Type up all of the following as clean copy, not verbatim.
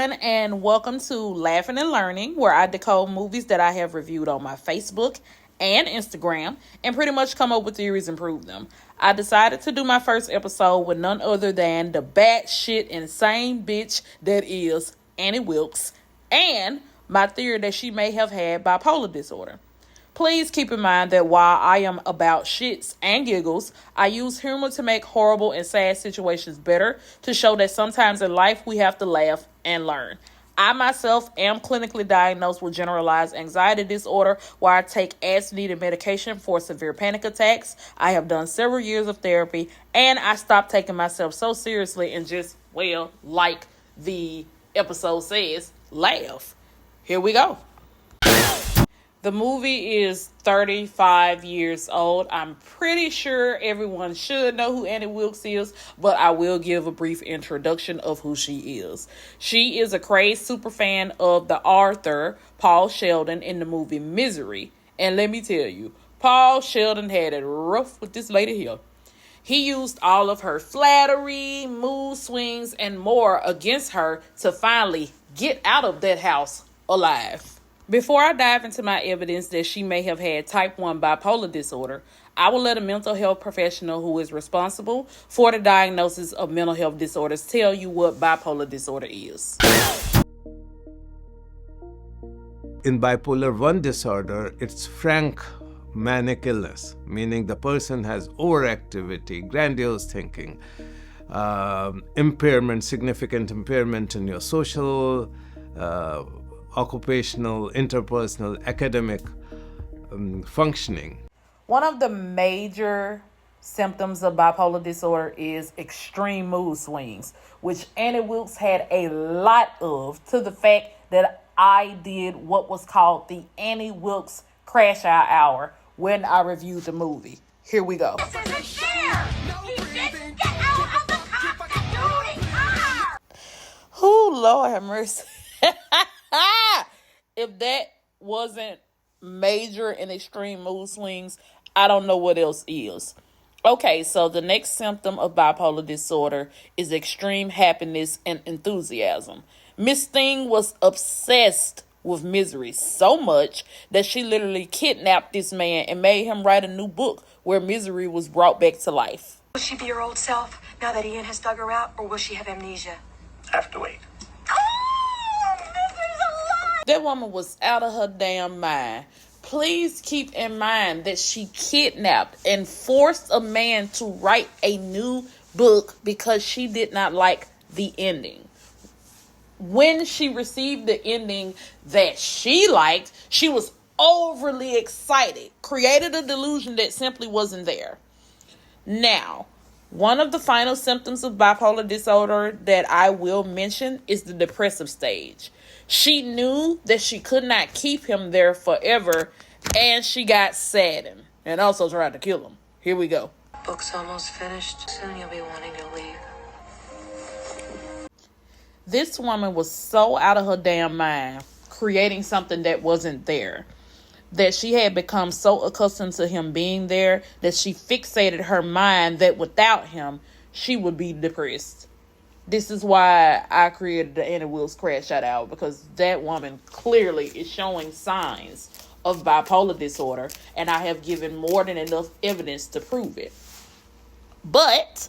everyone, and welcome to Laughin and Learning, where I decode movies that I have reviewed on my Facebook and Instagram and pretty much come up with theories and prove them. I decided to do my first episode with none other than the batshit insane bitch that is Annie Wilkes and my theory that she may have had bipolar disorder. Please keep in mind that while I am about shits and giggles, I use humor to make horrible and sad situations better, to show that sometimes in life we have to laugh and learn. I myself am clinically diagnosed with generalized anxiety disorder, where I take as-needed medication for severe panic attacks. I have done several years of therapy, and I stopped taking myself so seriously and just, well, like the episode says, laugh. Here we go. The movie is 35 years old. I'm pretty sure everyone should know who Annie Wilkes is, but I will give a brief introduction of who she is. She is a crazed superfan of the author Paul Sheldon in the movie Misery. And let me tell you, Paul Sheldon had it rough with this lady here. He used all of her flattery, mood swings, and more against her to finally get out of that house alive. Before I dive into my evidence that she may have had type 1 bipolar disorder, I will let a mental health professional who is responsible for the diagnosis of mental health disorders tell you what bipolar disorder is. In bipolar 1 disorder, it's frank manic illness, meaning the person has overactivity, grandiose thinking, significant impairment in your social, occupational, interpersonal, academic functioning. One of the major symptoms of bipolar disorder is extreme mood swings, which Annie Wilkes had a lot of, to the fact that I did what was called the Annie Wilkes Crash Out Hour when I reviewed the movie. Here we go. This isn't fair! He didn't get out of the cockadooly car! Oh, Lord have mercy. If that wasn't major and extreme mood swings, I don't know what else is. Okay, so the next symptom of bipolar disorder is extreme happiness and enthusiasm. Miss Thing was obsessed with Misery so much that she literally kidnapped this man and made him write a new book where Misery was brought back to life. Will she be her old self now that Ian has dug her out, or will she have amnesia? Have to wait. That woman was out of her damn mind. Please keep in mind that she kidnapped and forced a man to write a new book because she did not like the ending. When she received the ending that she liked, she was overly excited, created a delusion that simply wasn't there. Now, one of the final symptoms of bipolar disorder that I will mention is the depressive stage. She knew that she could not keep him there forever, and she got saddened and also tried to kill him. Here we go. Book's almost finished. Soon you'll be wanting to leave. This woman was so out of her damn mind, creating something that wasn't there, that she had become so accustomed to him being there that she fixated her mind that without him, she would be depressed. This is why I created the Annie Wilkes Crash Out Hour, because that woman clearly is showing signs of bipolar disorder, and I have given more than enough evidence to prove it. But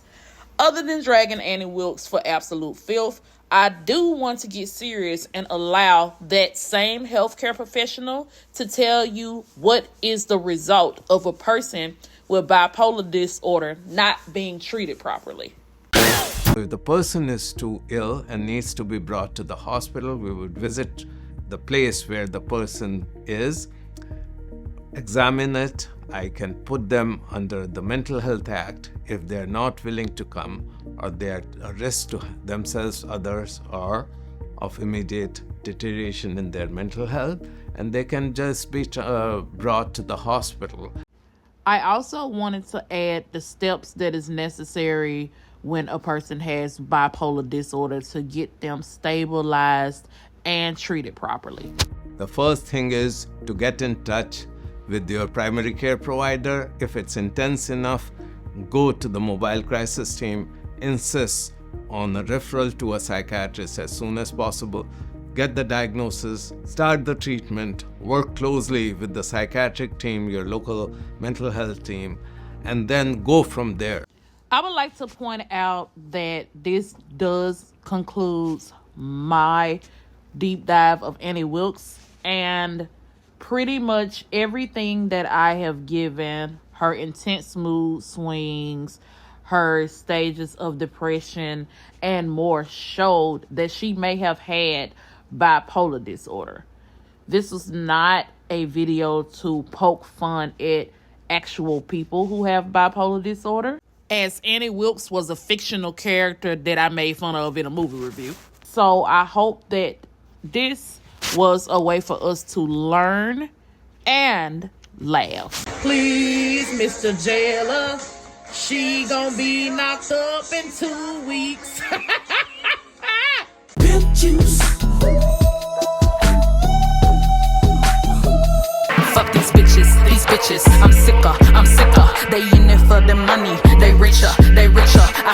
other than dragging Annie Wilkes for absolute filth, I do want to get serious and allow that same healthcare professional to tell you what is the result of a person with bipolar disorder not being treated properly. If the person is too ill and needs to be brought to the hospital, we would visit the place where the person is, examine it. I can put them under the Mental Health Act if they're not willing to come, or they're a risk to themselves, others, or of immediate deterioration in their mental health, and they can just be brought to the hospital. I also wanted to add the steps that is necessary when a person has bipolar disorder to get them stabilized and treated properly. The first thing is to get in touch with your primary care provider. If it's intense enough, go to the mobile crisis team, insist on a referral to a psychiatrist as soon as possible. Get the diagnosis, start the treatment, work closely with the psychiatric team, your local mental health team, and then go from there. I would like to point out that this does conclude my deep dive of Annie Wilkes, and pretty much everything that I have given, her intense mood swings, her stages of depression, and more, showed that she may have had bipolar disorder. This was not a video to poke fun at actual people who have bipolar disorder, as Annie Wilkes was a fictional character that I made fun of in a movie review. So I hope that this was a way for us to learn and laugh. Please, Mr. Jailer, she gonna be knocked up in 2 weeks. Pimp juice. Fuck these bitches, I'm sicker. They in it for the money, they richer. I